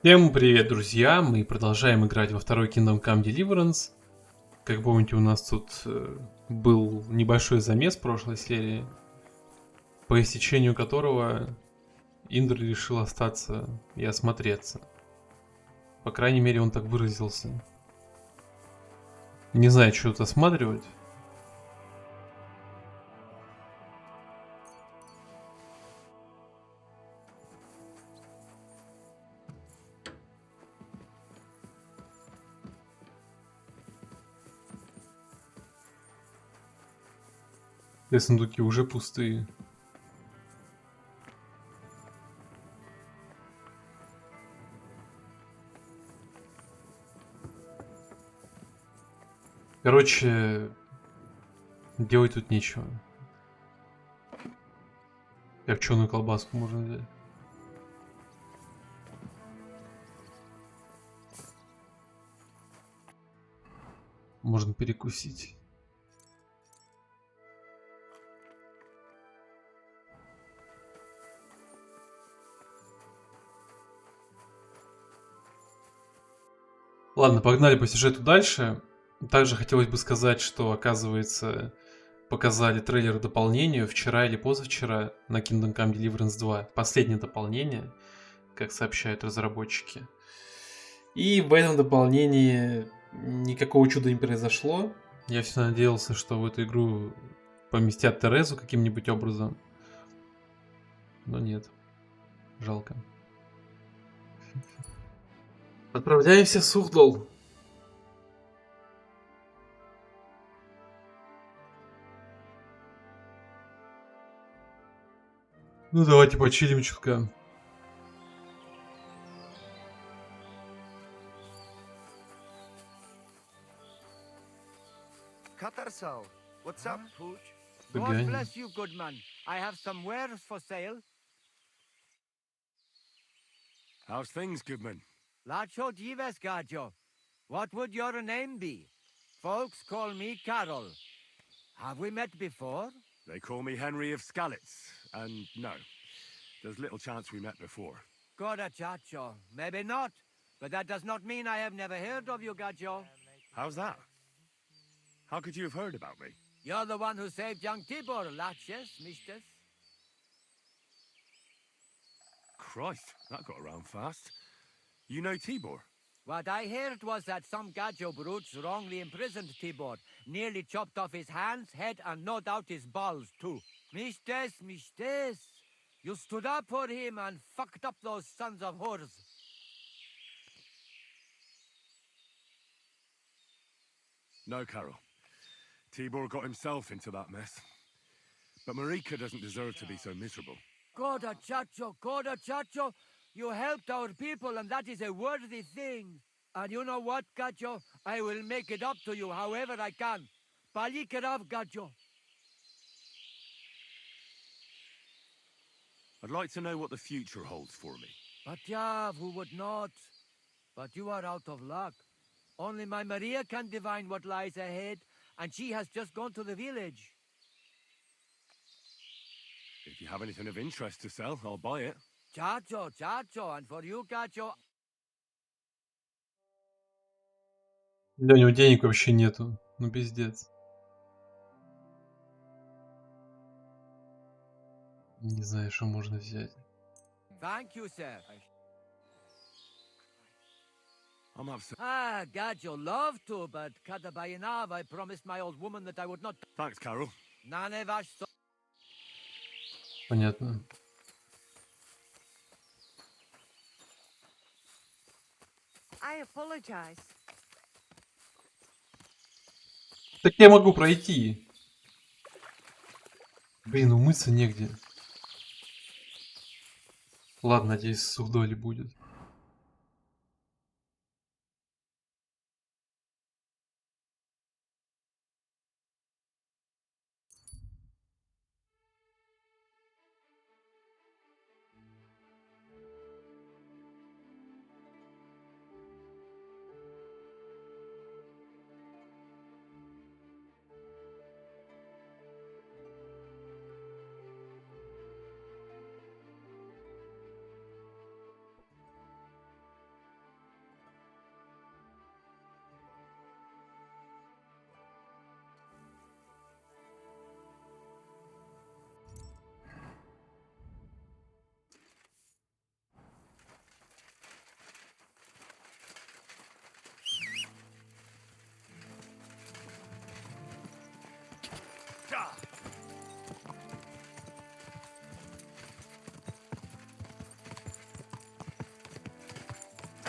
Всем привет, друзья! Мы продолжаем играть во второй Kingdom Come Deliverance. Как помните, у нас тут был небольшой замес в прошлой серии, по истечению которого Индр решил остаться и осмотреться. По крайней мере, он так выразился. Не знаю, что тут осматривать. Все сундуки уже пустые. Короче, делать тут нечего. Копченую колбаску можно взять. Можно перекусить. Ладно, погнали по сюжету дальше. Также хотелось бы сказать, что, оказывается, показали трейлер дополнению вчера или позавчера на Kingdom Come Deliverance 2. Последнее дополнение, как сообщают разработчики. И в этом дополнении никакого чуда не произошло. Я все надеялся, что в эту игру поместят Терезу каким-нибудь образом. Но нет. Жалко. Отправляемся в Сухдол. Ну давайте почилим чутка. Catarsal, what's up, Pooch? God God bless you, good man. I have some wares for sale. How's things, Goodman? Lacho Dives Gajo. What would your name be? Folks call me Carol. Have we met before? They call me Henry of Skalitz, and no, there's little chance we met before. Goda chacho. Maybe not, but that does not mean I have never heard of you, Gajo. How's that? How could you have heard about me? You're the one who saved young Tibor, Laches, mistress. Christ, that got around fast. You know Tibor? What I heard was that some Gajo brutes wrongly imprisoned Tibor, nearly chopped off his hands, head, and no doubt his balls, too. Mistress, mistress, you stood up for him and fucked up those sons of whores. No, Carol. Tibor got himself into that mess. But Marika doesn't deserve to be so miserable. Goda chacho, you helped our people and that is a worthy thing. And you know what, Gajo? I will make it up to you however I can. Palikerav, Gajo. I'd like to know what the future holds for me. But Yav, who would not? But you are out of luck. Only my Maria can divine what lies ahead, and she has just gone to the village. If you have anything of interest to sell, I'll buy it. Chacho, and for you, Gajo, Да, у него денег вообще нету. Ну пиздец. Не знаю, что можно взять. thank you, sir. I'm upset. Ah, Gajo, love to, but Kadabayanav, I promised my old woman that I would not. Thanks, Carol. Nanevash. Понятно. I apologize. Так я могу пройти. Блин, умыться негде. Ладно, надеюсь, в Сухдоле будет.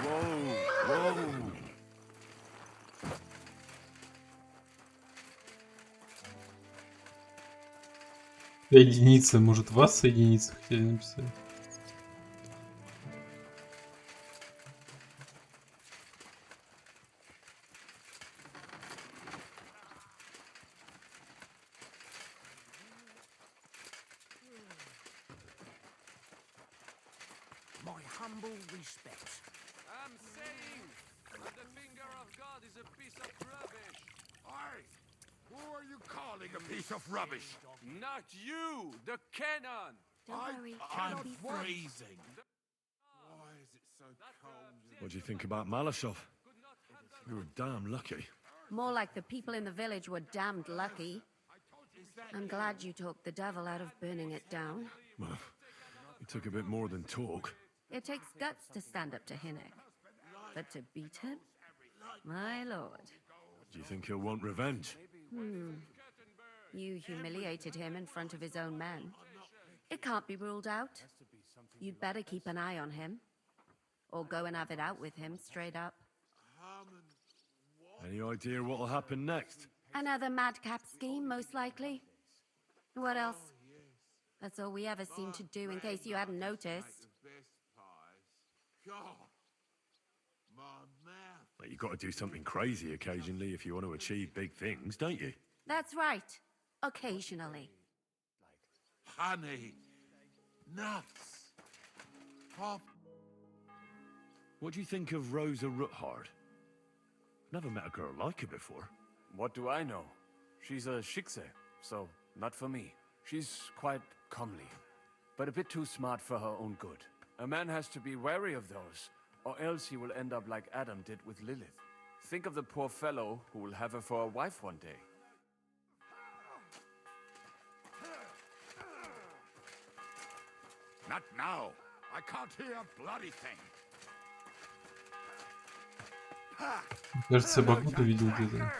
Whoa, whoa. Соединиться, может, вас соединиться хотели написать? My humble respects. I'm saying that the finger of God is a piece of rubbish. Aye. Who are you calling a piece of rubbish? Not you, the cannon. Don't worry, I'm it'll be fine. freezing. Why is it so cold? What do you think about Malashov? We were damn lucky. More like the people in the village were damned lucky. I'm glad you talked the devil out of burning it down. Well, it took a bit more than talk. It takes guts to stand up to Hinnick. But to beat him? My lord. Do you think he'll want revenge? You humiliated him in front of his own men. It can't be ruled out. You'd better keep an eye on him. Or go and have it out with him, straight up. Any idea what'll happen next? Another madcap scheme, most likely. What else? That's all we ever seem to do, in case you hadn't noticed. Well, you've got to do something crazy occasionally if you want to achieve big things, don't you? That's right. Occasionally. Honey, nuts, pop. What do you think of Rosa Ruthard? Never met a girl like her before. What do I know? She's a Schickse, so not for me. She's quite comely, but a bit too smart for her own good. A man has to be wary of those, or else he will end up like Adam did with Lilith. Think of the poor fellow who will have her for a wife one day. Not now. I can't hear a bloody thing. Кажется, я Багута видел где-то.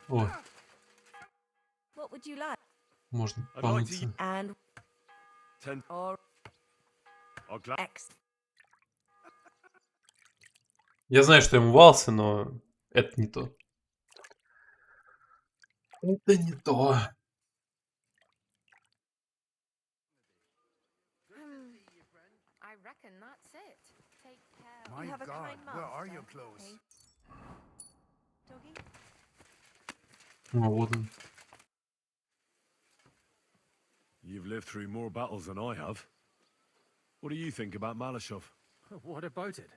О, What would you like? можно I'd like to помыться. And 10 or or gla- X. Я знаю, что я умывался, но это не то. Это не то. I reckon that's it. Take care. My You have a God, kind where are master, your clothes? eh? Doggy? О, вот он. You've lived through more battles than I have. What do you think about Malashov? What about it?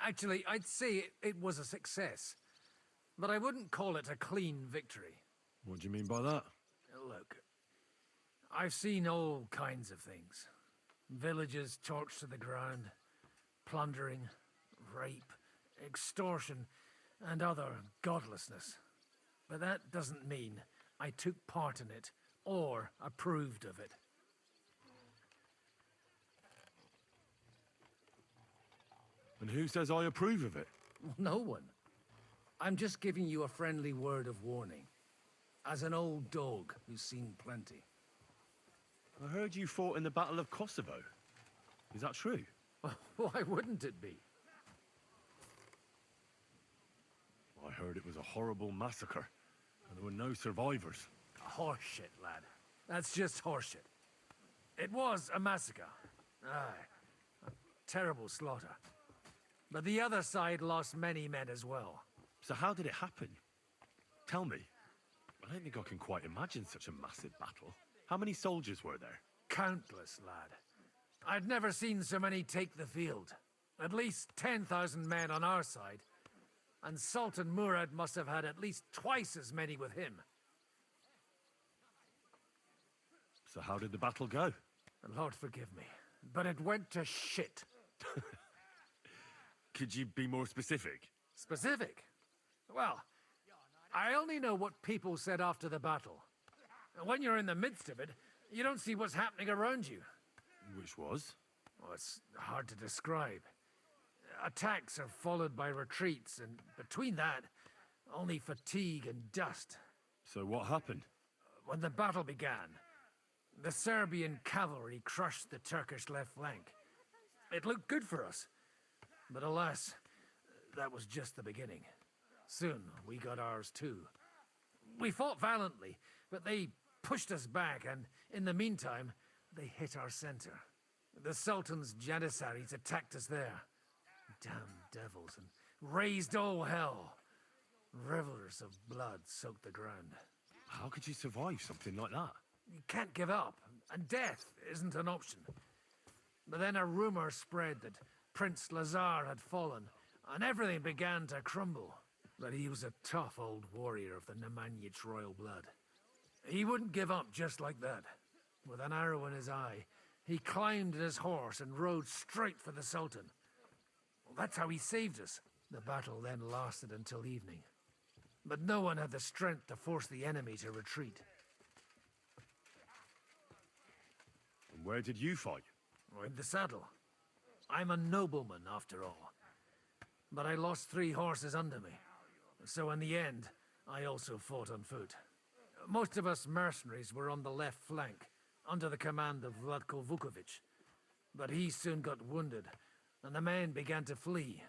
Actually, I'd say it was a success. But I wouldn't call it a clean victory. What do you mean by that? Look, I've seen all kinds of things. Villages torched to the ground, plundering, rape, extortion, and other godlessness. But that doesn't mean I took part in it or approved of it. And who says I approve of it? No one. I'm just giving you a friendly word of warning. As an old dog who's seen plenty. I heard you fought in the Battle of Kosovo. Is that true? Why wouldn't it be? I heard it was a horrible massacre, and there were no survivors. Horseshit, lad. That's just horseshit. It was a massacre. Aye. A terrible slaughter. But the other side lost many men as well. So how did it happen? Tell me. I don't think I can quite imagine such a massive battle. How many soldiers were there? Countless, lad. I'd never seen so many take the field. At least 10,000 men on our side. And Sultan Murad must have had at least twice as many with him. So how did the battle go? Lord forgive me, but it went to shit. Could you be more specific? Specific? Well, I only know what people said after the battle. When you're in the midst of it, you don't see what's happening around you. Which was? Oh, it's hard to describe. attacks are followed by retreats, and between that, only fatigue and dust. So what happened? When the battle began, the Serbian cavalry crushed the Turkish left flank. It looked good for us, but alas, that was just the beginning. Soon, we got ours too. We fought valiantly, but they pushed us back, and in the meantime, they hit our center. The Sultan's Janissaries attacked us there. Damn devils, and raised all hell. Rivers of blood soaked the ground. How could you survive something like that? You can't give up, and death isn't an option. But then a rumor spread that Prince Lazar had fallen, and everything began to crumble. But he was a tough old warrior of the Nemanjic royal blood. He wouldn't give up just like that. With an arrow in his eye, he climbed his horse and rode straight for the Sultan. Well, that's how he saved us. The battle then lasted until evening. But no one had the strength to force the enemy to retreat. And where did you fight? In the saddle. I'm a nobleman, after all. But I lost 3 horses under me. So in the end, I also fought on foot. Most of us mercenaries were on the left flank, under the command of Vlatko Vukovic. But he soon got wounded, and the men began to flee.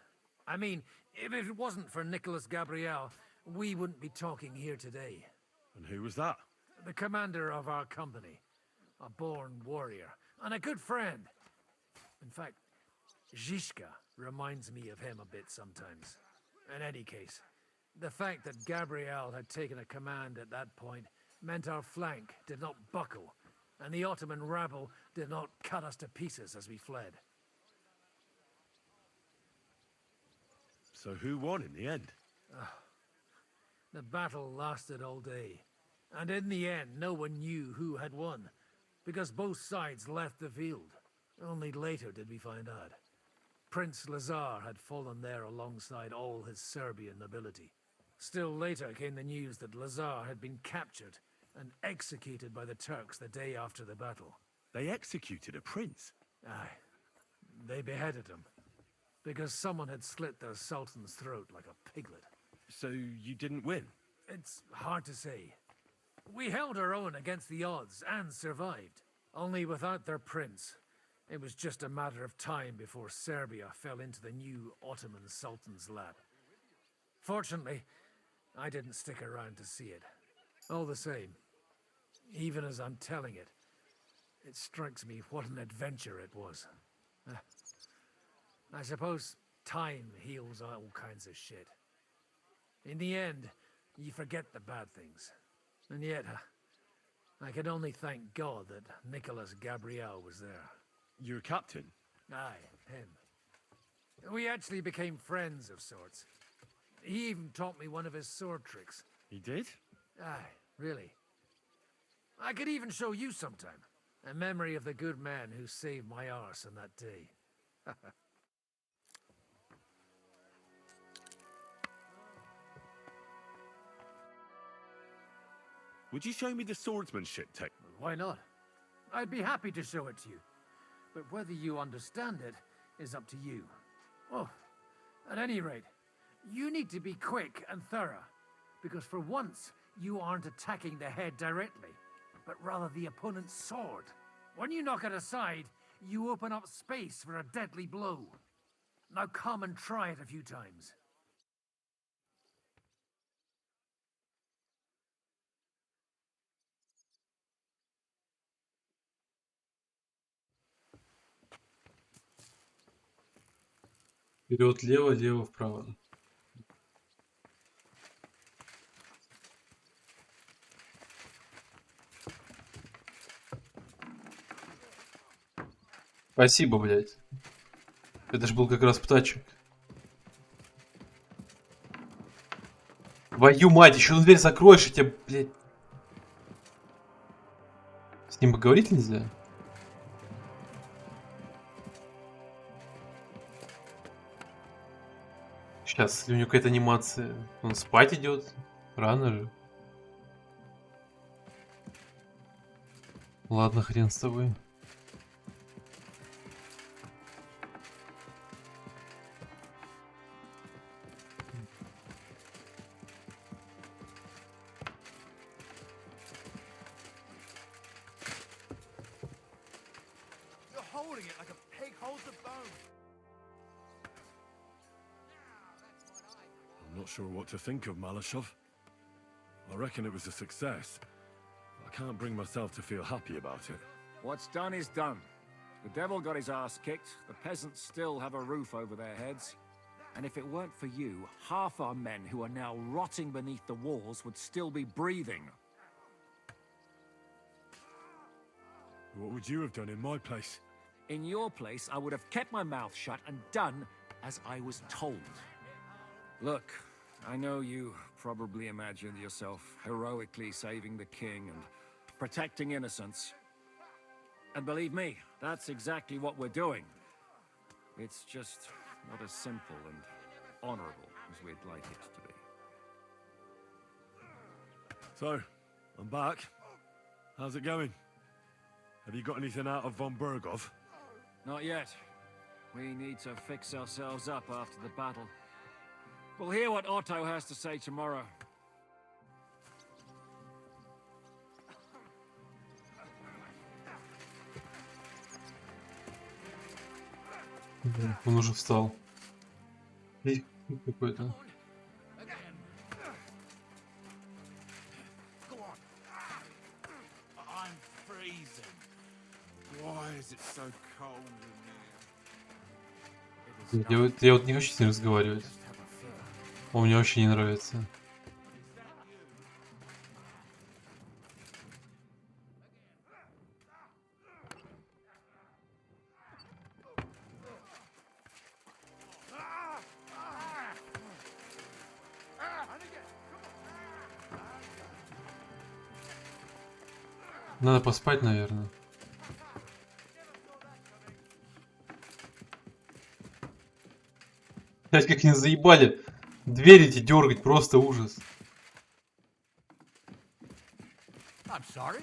I mean, if it wasn't for Nicholas Gabriel, we wouldn't be talking here today. And who was that? The commander of our company. A born warrior, and a good friend. In fact, Zizka reminds me of him a bit sometimes. In any case, the fact that Gabriel had taken a command at that point meant our flank did not buckle, and the Ottoman rabble did not cut us to pieces as we fled. So who won in the end? The battle lasted all day, and in the end no one knew who had won, because both sides left the field. Only later did we find out. Prince Lazar had fallen there alongside all his Serbian nobility. Still later came the news that Lazar had been captured and executed by the Turks the day after the battle. They executed a prince? Aye. They beheaded him, because someone had slit their sultan's throat like a piglet. So you didn't win? It's hard to say. We held our own against the odds and survived. Only without their prince, it was just a matter of time before Serbia fell into the new Ottoman Sultan's lap. Fortunately, I didn't stick around to see it. All the same, even as I'm telling it, it strikes me what an adventure it was. I suppose time heals all kinds of shit. In the end, you forget the bad things. And yet, I can only thank God that Nicholas Gabriel was there. Your captain? Aye, him. We actually became friends of sorts. He even taught me one of his sword tricks. He did? Aye, really. I could even show you sometime. A memory of the good man who saved my arse on that day. Would you show me the swordsmanship technique? Why not? I'd be happy to show it to you. But whether you understand it is up to you. Oh, at any rate, you need to be quick and thorough. Because for once, you aren't attacking the head directly, but rather the opponent's sword. When you knock it aside, you open up space for a deadly blow. Now come and try it a few times. Вперед лево, лево вправо. Спасибо, блядь. Это ж был как раз птачек. Твою мать, еще на дверь закроешь, и тебе, блядь. С ним поговорить нельзя? Сейчас, у него какая-то анимация. Он спать идет. Рано же. Ладно, хрен с тобой. sure what to think of Malashov. I reckon it was a success. I can't bring myself to feel happy about it. What's done is done. The devil got his ass kicked. The peasants still have a roof over their heads. And if it weren't for you, half our men who are now rotting beneath the walls would still be breathing. What would you have done in my place? In your place, I would have kept my mouth shut and done as I was told. Look, I know you probably imagined yourself heroically saving the king and protecting innocents. And believe me, that's exactly what we're doing. It's just not as simple and honorable as we'd like it to be. So, I'm back. How's it going? Have you got anything out of von Bergov? Not yet. We need to fix ourselves up after the battle. We'll hear what Otto has to say tomorrow. Он уже встал. Эй, какой-то. Go on. I'm freezing. Why is it so cold in here? Я вот не хочу с ним разговаривать. Он мне вообще не нравится. Надо поспать, наверное. Блять, как они заебали. Двери эти дергать, просто ужас. I'm sorry.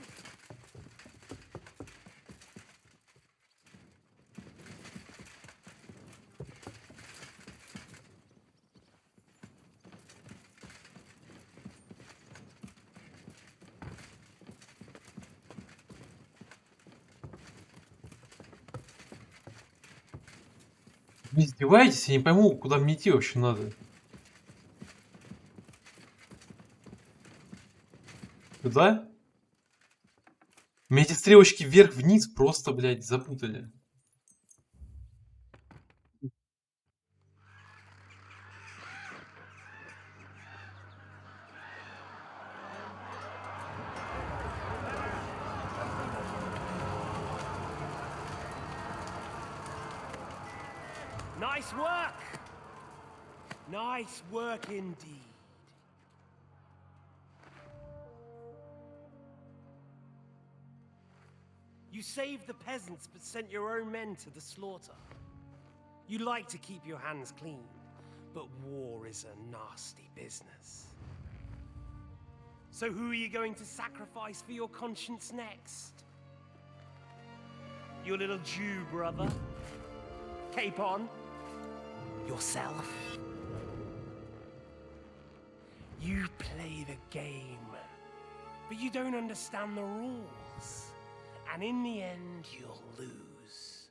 Вы издеваетесь? Я не пойму, куда мне идти вообще надо. Куда? Меня эти стрелочки вверх-вниз просто, блядь, запутали. Nice work! Nice work indeed. You saved the peasants but sent your own men to the slaughter. You like to keep your hands clean, but war is a nasty business. So who are you going to sacrifice for your conscience next? Your little Jew brother? Cape on? Yourself? You play the game, but you don't understand the rules. And in the end, you'll lose.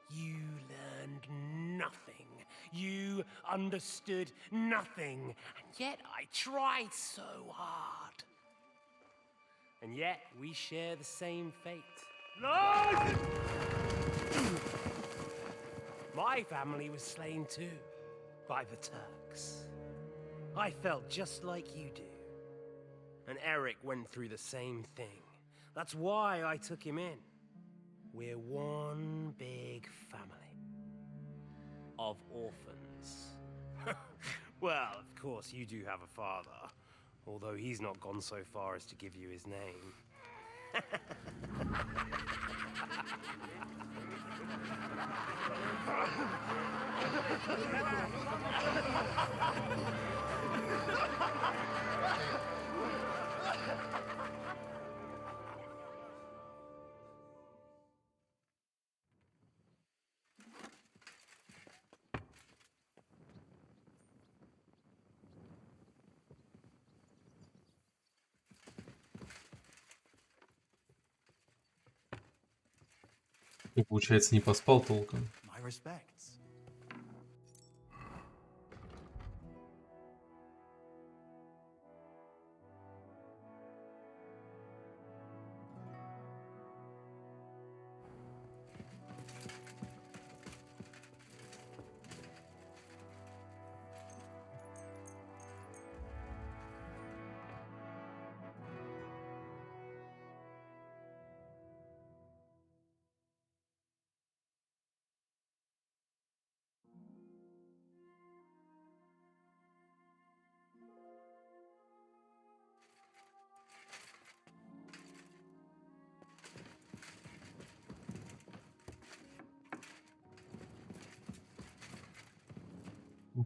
You learned nothing. You understood nothing. And yet I tried so hard. And yet we share the same fate. Lord! My family was slain too, by the Turks. I felt just like you do. And Eric went through the same thing. That's why I took him in. We're one big family. Of orphans. Well, of course, you do have a father. Although he's not gone so far as to give you his name. Я, получается, не поспал толком. My respects.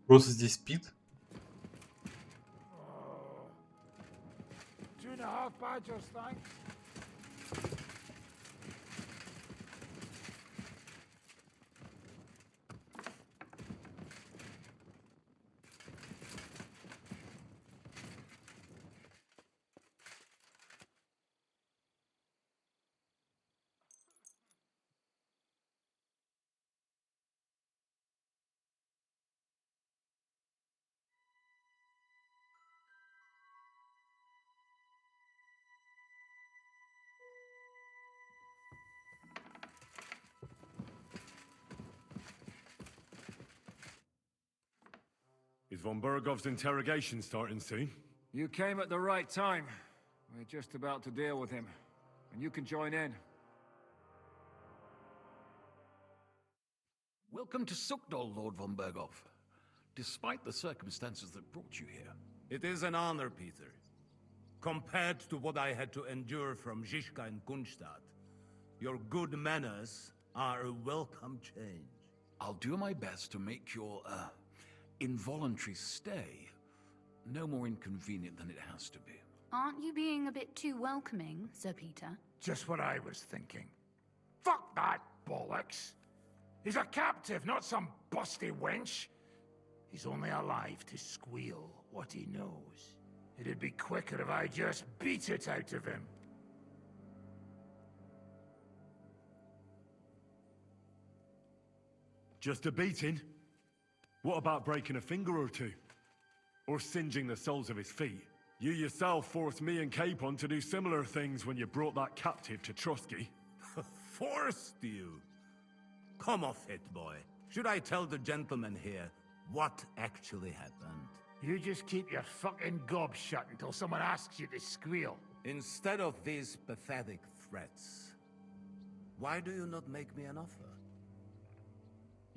Просто здесь спит. 2.5 badgers, thanks. Is von Bergov's interrogation starting soon? You came at the right time. We're just about to deal with him. And you can join in. Welcome to Sukdol, Lord von Bergov. Despite the circumstances that brought you here. It is an honor, Peter. Compared to what I had to endure from Zizka and Kunstadt, your good manners are a welcome change. I'll do my best to make your, involuntary stay no more inconvenient than it has to be. Aren't you being a bit too welcoming, Sir Peter? Just what I was thinking. Fuck that bollocks! He's a captive, not some busty wench. He's only alive to squeal what he knows. It'd be quicker if I just beat it out of him. Just a beating? What about breaking a finger or two? Or singeing the soles of his feet? You yourself forced me and Capon to do similar things when you brought that captive to Trotsky. Forced you? Come off it, boy. Should I tell the gentleman here what actually happened? You just keep your fucking gob shut until someone asks you to squeal. Instead of these pathetic threats, why do you not make me an offer?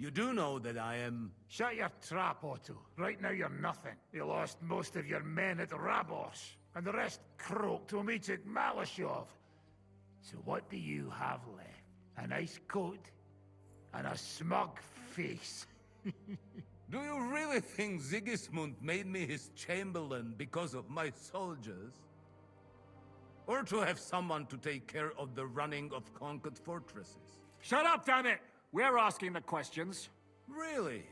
You do know that I am... Shut your trap, Otto. Right now you're nothing. You lost most of your men at Rabos, and the rest croaked when we took Malashov. So what do you have left? A nice coat? And a smug face? Do you really think Sigismund made me his chamberlain because of my soldiers? Or to have someone to take care of the running of conquered fortresses? Shut up, damn it! We're asking the questions. Really?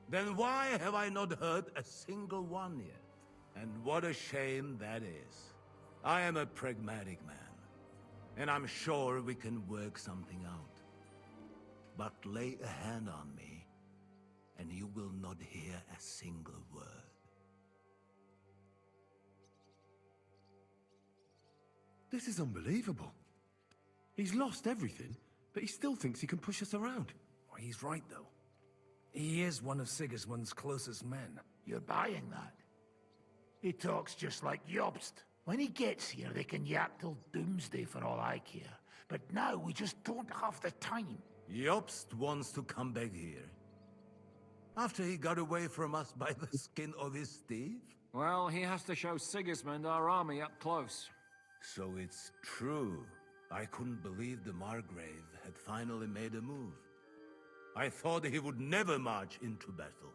Then why have I not heard a single one yet? And what a shame that is. I am a pragmatic man, and I'm sure we can work something out. But lay a hand on me, and you will not hear a single word. This is unbelievable. He's lost everything, but he still thinks he can push us around. Well, he's right, though. He is one of Sigismund's closest men. You're buying that? He talks just like Jobst. When he gets here, they can yap till doomsday for all I care. But now we just don't have the time. Jobst wants to come back here. After he got away from us by the skin of his teeth? Well, he has to show Sigismund our army up close. So it's true. I couldn't believe the Margrave had finally made a move. I thought he would never march into battle.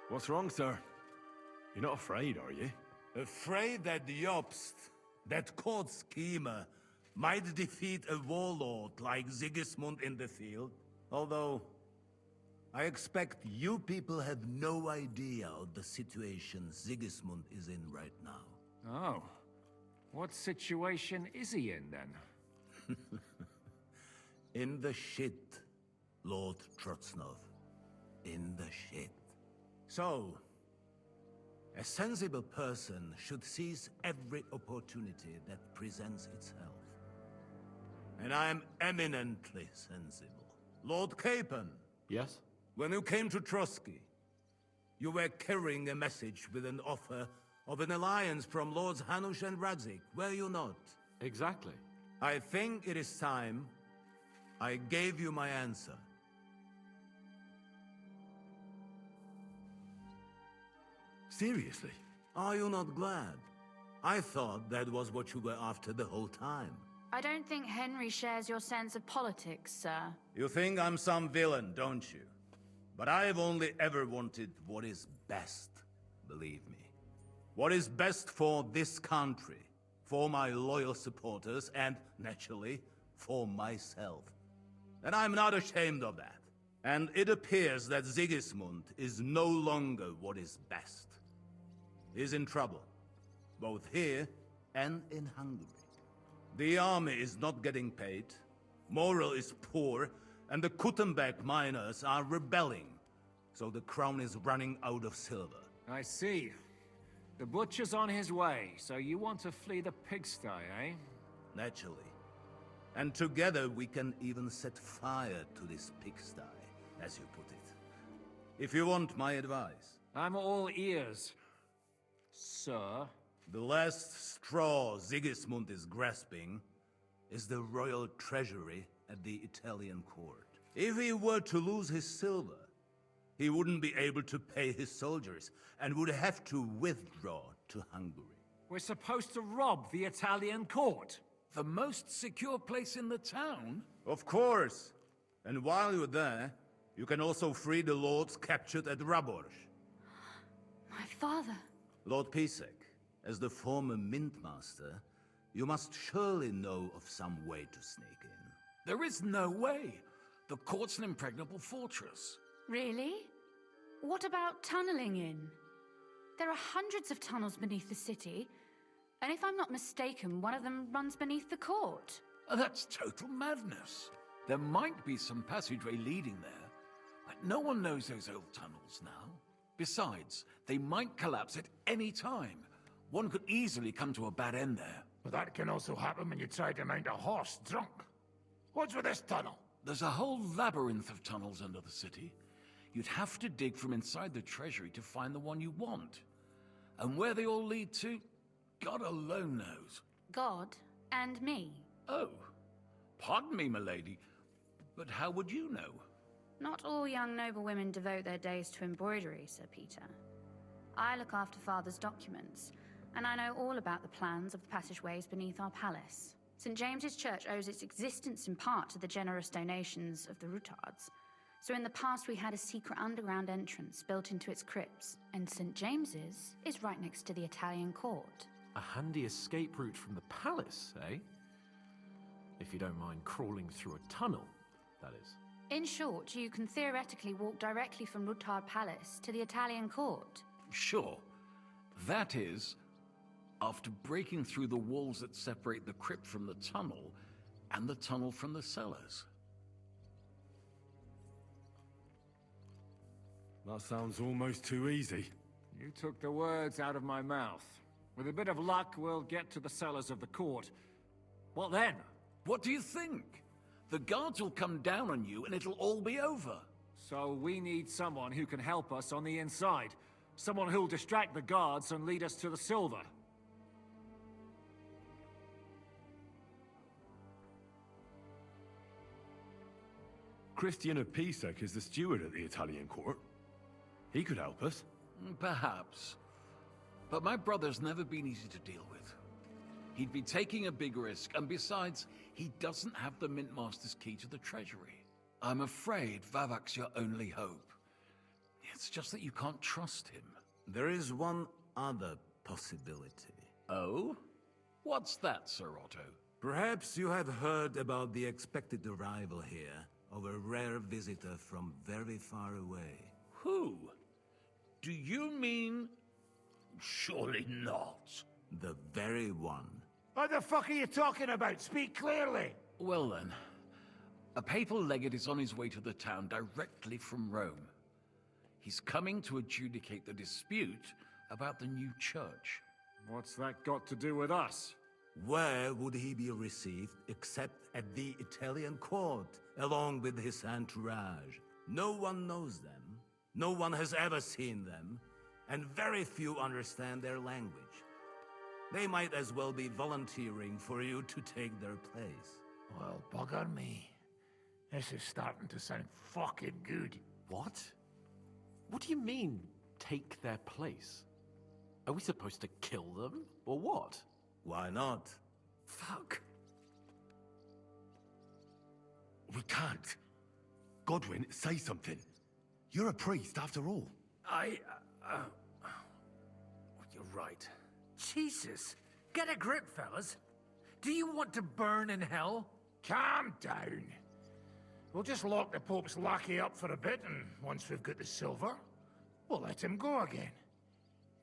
What's wrong, sir? You're not afraid, are you? Afraid that Jobst, that court schemer, might defeat a warlord like Sigismund in the field? Although, I expect you people have no idea of the situation Sigismund is in right now. Oh. What situation is he in, then? In the shit, Lord Trotsnov. In the shit. So, a sensible person should seize every opportunity that presents itself. And I am eminently sensible. Lord Capon. Yes? When you came to Trotsky, you were carrying a message with an offer of an alliance from Lords Hanush and Radzik, were you not? Exactly. I think it is time I gave you my answer. Seriously? Are you not glad? I thought that was what you were after the whole time. I don't think Henry shares your sense of politics, sir. You think I'm some villain, don't you? But I've only ever wanted what is best, believe me. What is best for this country, for my loyal supporters, and, naturally, for myself. And I'm not ashamed of that. And it appears that Sigismund is no longer what is best. He's in trouble, both here and in Hungary. The army is not getting paid, morale is poor, and the Kuttenberg miners are rebelling. So the crown is running out of silver. I see. The butcher's on his way, so you want to flee the pigsty, eh? Naturally. And together we can even set fire to this pigsty, as you put it. If you want my advice. I'm all ears, sir. The last straw Sigismund is grasping is the royal treasury at the Italian court. If he were to lose his silver, he wouldn't be able to pay his soldiers and would have to withdraw to Hungary. We're supposed to rob the Italian court. The most secure place in the town? Of course. And while you're there, you can also free the lords captured at Raborz. My father. Lord Pisek, as the former mint master, you must surely know of some way to sneak in. There is no way. The court's an impregnable fortress. Really? What about tunneling in? There are hundreds of tunnels beneath the city, and if I'm not mistaken, one of them runs beneath the court. That's total madness. There might be some passageway leading there, but no one knows those old tunnels now. Besides, they might collapse at any time. One could easily come to a bad end there. But that can also happen when you try to mount a horse drunk. What's with this tunnel? There's a whole labyrinth of tunnels under the city. You'd have to dig from inside the treasury to find the one you want. And where they all lead to, God alone knows. God and me. Oh, pardon me, milady, but how would you know? Not all young noblewomen devote their days to embroidery, Sir Peter. I look after Father's documents, and I know all about the plans of the passageways beneath our palace. St. James's Church owes its existence in part to the generous donations of the Rutards. So in the past we had a secret underground entrance built into its crypts, and St. James's is right next to the Italian court. A handy escape route from the palace, eh? If you don't mind crawling through a tunnel, that is. In short, you can theoretically walk directly from Rutard Palace to the Italian court. Sure. That is, after breaking through the walls that separate the crypt from the tunnel, and the tunnel from the cellars. That sounds almost too easy. You took the words out of my mouth. With a bit of luck, we'll get to the cellars of the court. What then? What do you think? The guards will come down on you and it'll all be over. So we need someone who can help us on the inside. Someone who'll distract the guards and lead us to the silver. Christian of Pisek is the steward at the Italian court. He could help us. Perhaps. But my brother's never been easy to deal with. He'd be taking a big risk, and besides, he doesn't have the Mint Master's key to the treasury. I'm afraid Vavak's your only hope. It's just that you can't trust him. There is one other possibility. Oh? What's that, Sir Otto? Perhaps you have heard about the expected arrival here of a rare visitor from very far away. Who? Do you mean... Surely not. The very one. What the fuck are you talking about? Speak clearly! Well then, a papal legate is on his way to the town directly from Rome. He's coming to adjudicate the dispute about the new church. What's that got to do with us? Where would he be received except at the Italian court, along with his entourage? No one knows them, no one has ever seen them, and very few understand their language. They might as well be volunteering for you to take their place. Well, bugger me. This is starting to sound fucking good. What? What do you mean, take their place? Are we supposed to kill them, or what? Why not? Fuck. We can't. Godwin, say something. You're a priest, after all. You're right. Jesus, get a grip, fellas. Do you want to burn in hell? Calm down. We'll just lock the Pope's lackey up for a bit, and once we've got the silver, we'll let him go again.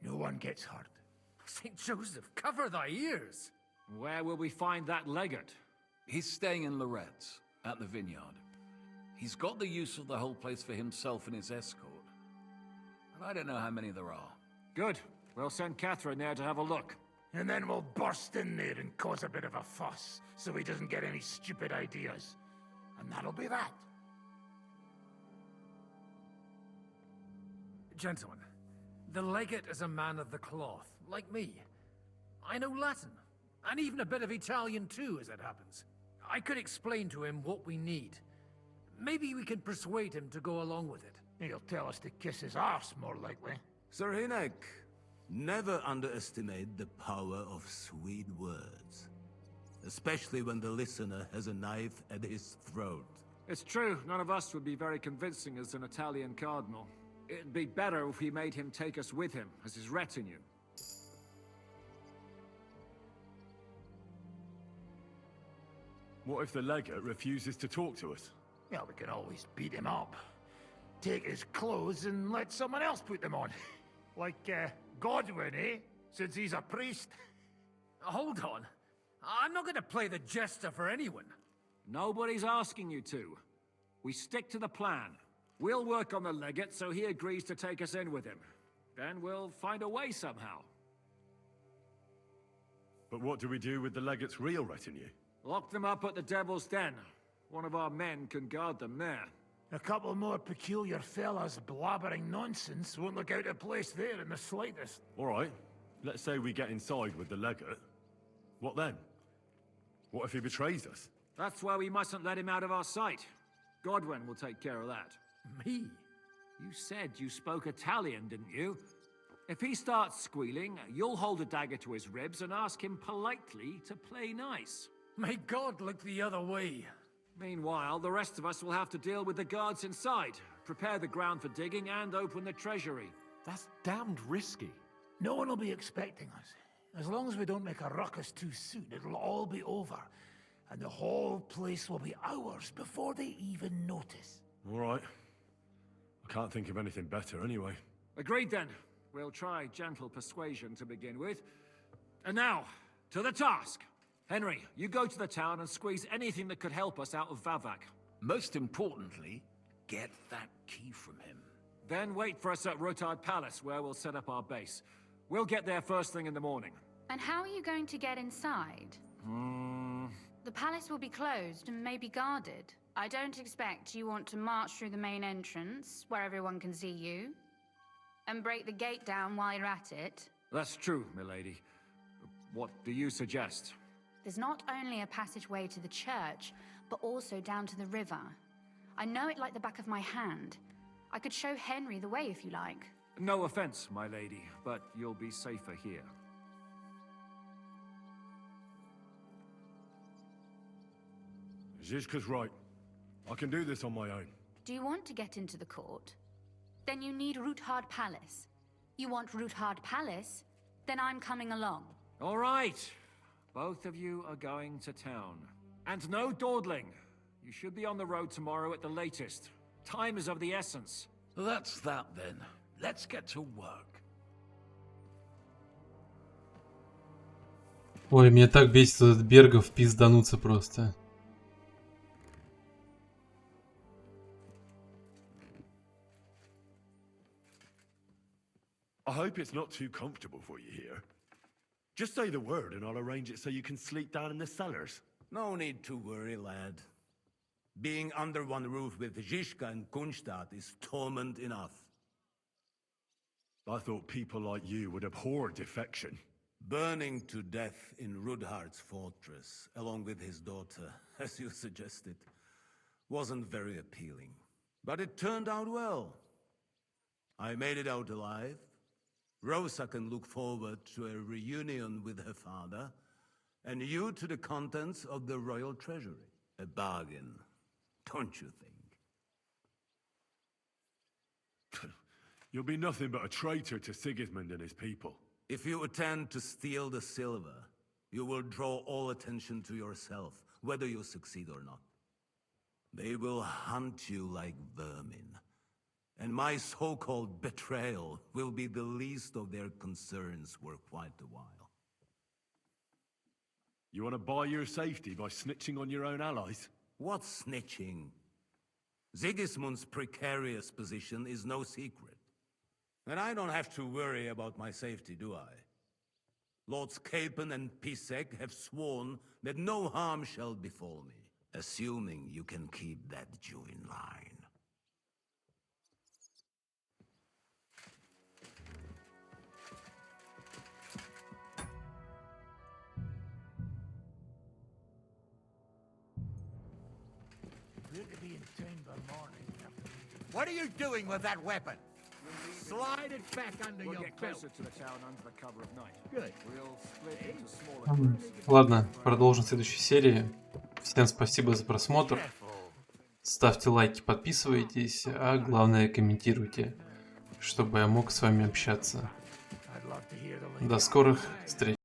No one gets hurt. St. Joseph, cover thy ears. Where will we find that legate? He's staying in Loretz, at the vineyard. He's got the use of the whole place for himself and his escort. But I don't know how many there are. Good. We'll send Catherine there to have a look. And then we'll burst in there and cause a bit of a fuss, so he doesn't get any stupid ideas. And that'll be that. Gentlemen, the legate is a man of the cloth, like me. I know Latin, and even a bit of Italian too, as it happens. I could explain to him what we need. Maybe we can persuade him to go along with it. He'll tell us to kiss his arse, more likely. Sir Hinek, never underestimate the power of sweet words. Especially when the listener has a knife at his throat. It's true, none of us would be very convincing as an Italian cardinal. It'd be better if we made him take us with him as his retinue. What if the legate refuses to talk to us? Yeah, we can always beat him up. Take his clothes and let someone else put them on. Like, Godwin, eh? Since he's a priest. Hold on. I'm not going to play the jester for anyone. Nobody's asking you to. We stick to the plan. We'll work on the legate so he agrees to take us in with him. Then we'll find a way somehow. But what do we do with the legate's real retinue? Lock them up at the Devil's Den. One of our men can guard them there. A couple more peculiar fellas blabbering nonsense won't look out of place there in the slightest. All right. Let's say we get inside with the legate. What then? What if he betrays us? That's why we mustn't let him out of our sight. Godwin will take care of that. Me? You said you spoke Italian, didn't you? If he starts squealing, you'll hold a dagger to his ribs and ask him politely to play nice. May God look the other way. Meanwhile, the rest of us will have to deal with the guards inside, prepare the ground for digging, and open the treasury. That's damned risky. No one will be expecting us. As long as we don't make a ruckus too soon, it'll all be over. And the whole place will be ours before they even notice. All right. I can't think of anything better anyway. Agreed then. We'll try gentle persuasion to begin with. And now, to the task. Henry, you go to the town and squeeze anything that could help us out of Vavak. Most importantly, get that key from him. Then wait for us at Rotard Palace, where we'll set up our base. We'll get there first thing in the morning. And how are you going to get inside? The palace will be closed and maybe guarded. I don't expect you want to march through the main entrance, where everyone can see you, and break the gate down while you're at it. That's true, milady. What do you suggest? There's not only a passageway to the church, but also down to the river. I know it like the back of my hand. I could show Henry the way if you like. No offense, my lady, but you'll be safer here. Zizka's right. I can do this on my own. Do you want to get into the court? Then you need Roothard Palace. You want Roothard Palace? Then I'm coming along. All right. Both of you are going to town. And no dawdling. You should be on the road tomorrow at the latest. Time is of the essence. That's that then. Let's get to work. Ой, меня так бесит этот Бергов, пиздануться просто. I hope it's not too comfortable for you here. Just say the word and I'll arrange it so you can sleep down in the cellars. No need to worry, lad. Being under one roof with Zizka and Kunstadt is torment enough. I thought people like you would abhor defection. Burning to death in Rudhard's fortress, along with his daughter, as you suggested, wasn't very appealing. But it turned out well. I made it out alive. Rosa can look forward to a reunion with her father, and you to the contents of the royal treasury. A bargain. don't you think? You'll be nothing but a traitor to Sigismund and his people. If you attempt to steal the silver, you will draw all attention to yourself, whether you succeed or not. They will hunt you like vermin, and my so-called betrayal will be the least of their concerns for quite a while. You want to buy your safety by snitching on your own allies? What snitching? Sigismund's precarious position is no secret. And I don't have to worry about my safety, do I? Lords Capon and Pisek have sworn that no harm shall befall me, assuming you can keep that Jew in line. What are you doing with that weapon? Slide it back under We'll your get belt. closer to the town under the cover of night. Good. We'll split into smaller groups. Ладно, продолжим в следующей серии. Всем спасибо за просмотр. Ставьте лайки, подписывайтесь, а главное комментируйте, чтобы я мог с вами общаться. До скорых встреч.